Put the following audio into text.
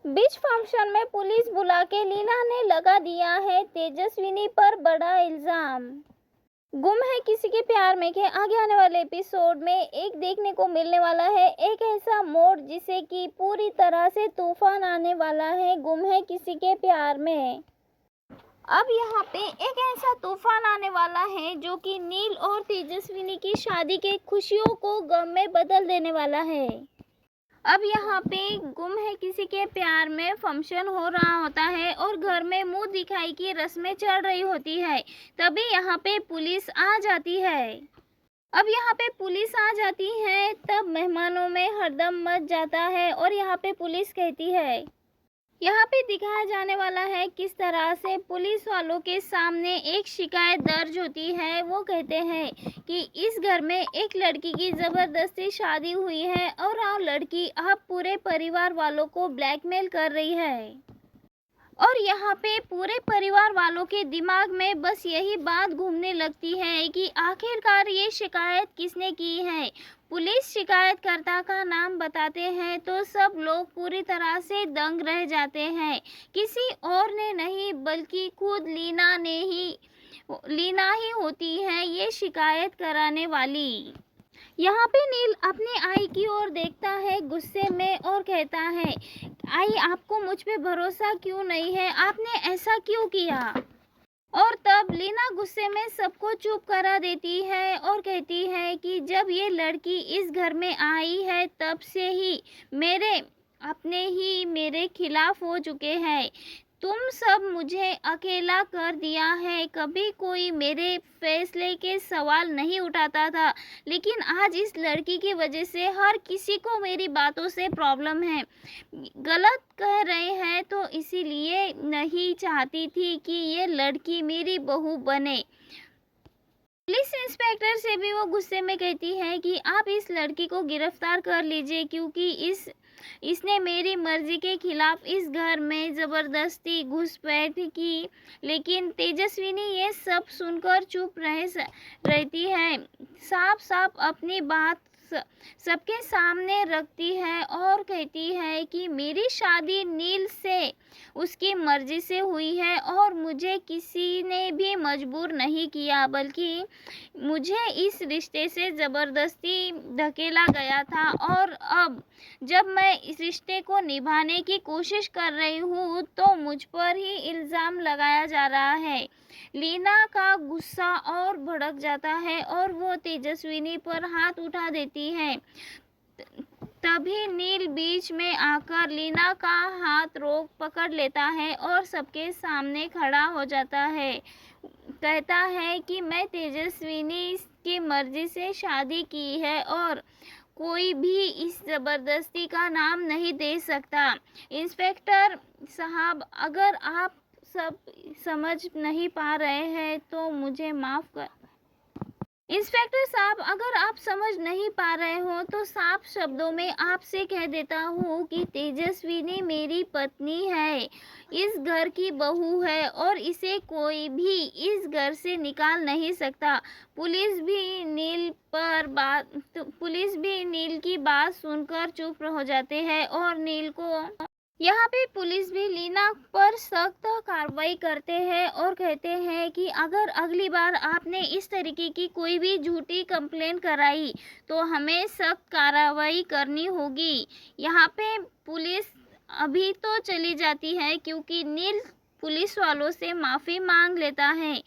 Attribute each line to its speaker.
Speaker 1: बीच function में police बुला के लीना ने लगा दिया है तेजस्विनी पर बड़ा इल्जाम। गुम है किसी के प्यार में के आगे आने वाले एपिसोड में एक देखने को मिलने वाला है एक ऐसा मोड़ जिसे कि पूरी तरह से तूफान आने वाला है। गुम है किसी के प्यार में अब यहाँ पे एक ऐसा तूफान आने वाला है जो कि नील और तेजस्विनी की शादी के खुशियों को गम में बदल देने वाला है। अब यहाँ पे गुम है किसी के प्यार में फंक्शन हो रहा होता है और घर में मुंह दिखाई की रस्में चल रही होती है। तभी यहाँ पे पुलिस आ जाती है। अब यहाँ पे पुलिस आ जाती है तब मेहमानों में हरदम मच जाता है और यहाँ पे पुलिस कहती है, यहाँ पे दिखाया जाने वाला है किस तरह से पुलिस वालों के सामने एक शिकायत दर्ज होती है। वो कहते हैं कि इस घर में एक लड़की की ज़बरदस्ती शादी हुई है और वो लड़की अब पूरे परिवार वालों को ब्लैकमेल कर रही है। और यहाँ पे पूरे परिवार वालों के दिमाग में बस यही बात घूमने लगती है कि आखिरकार ये शिकायत किसने की है। पुलिस शिकायतकर्ता का नाम बताते हैं तो सब लोग पूरी तरह से दंग रह जाते हैं। किसी और ने नहीं बल्कि खुद लीना ही होती है ये शिकायत कराने वाली। यहाँ पे नील अपने आई की ओर देखता है गुस्से में और कहता है, आई आपको मुझ पे भरोसा क्यों नहीं है, आपने ऐसा क्यों किया। और तब लीना गुस्से में सबको चुप करा देती है और कहती है कि जब ये लड़की इस घर में आई है तब से ही मेरे खिलाफ हो चुके हैं। तुम सब मुझे अकेला कर दिया है, कभी कोई मेरे फैसले के सवाल नहीं उठाता था, लेकिन आज इस लड़की की वजह से हर किसी को मेरी बातों से प्रॉब्लम है। गलत कह रहे हैं तो इसीलिए नहीं चाहती थी कि ये लड़की मेरी बहू बने। पुलिस इंस्पेक्टर से भी वो गुस्से में कहती है कि आप इस लड़की को गिरफ्तार कर लीजिए क्योंकि इसने मेरी मर्जी के खिलाफ इस घर में ज़बरदस्ती घुसपैठ की। लेकिन तेजस्विनी ये सब सुनकर चुप रहती है, साफ साफ अपनी बात सबके सामने रखती है और कहती है कि मेरी शादी नील से उसकी मर्जी से हुई है और मुझे किसी ने भी मजबूर नहीं किया, बल्कि मुझे इस रिश्ते से ज़बरदस्ती धकेला गया था। और अब जब मैं इस रिश्ते को निभाने की कोशिश कर रही हूँ तो मुझ पर ही इल्ज़ाम लगाया जा रहा है। लीना का गुस्सा और भड़क जाता है और वो तेजस्विनी पर हाथ उठा देती है। तभी नील बीच में आकर लीना का हाथ पकड़ लेता है और सबके सामने खड़ा हो जाता है। कहता है कि मैं तेजस्विनी की मर्जी से शादी की है और कोई भी इस ज़बरदस्ती का नाम नहीं दे सकता। इंस्पेक्टर साहब, अगर आप सब समझ नहीं पा रहे हैं तो मुझे माफ़ कर। इंस्पेक्टर साहब, अगर आप समझ नहीं पा रहे हो तो साफ शब्दों में आपसे कह देता हूँ कि तेजस्विनी मेरी पत्नी है, इस घर की बहू है और इसे कोई भी इस घर से निकाल नहीं सकता। पुलिस भी नील की बात सुनकर चुप हो जाते हैं और नील को यहाँ पे पुलिस भी लीना पर सख्त कार्रवाई करते हैं और कहते हैं कि अगर अगली बार आपने इस तरीके की कोई भी झूठी कंप्लेंट कराई तो हमें सख्त कार्रवाई करनी होगी। यहाँ पे पुलिस अभी तो चली जाती है क्योंकि नील पुलिस वालों से माफ़ी मांग लेता है।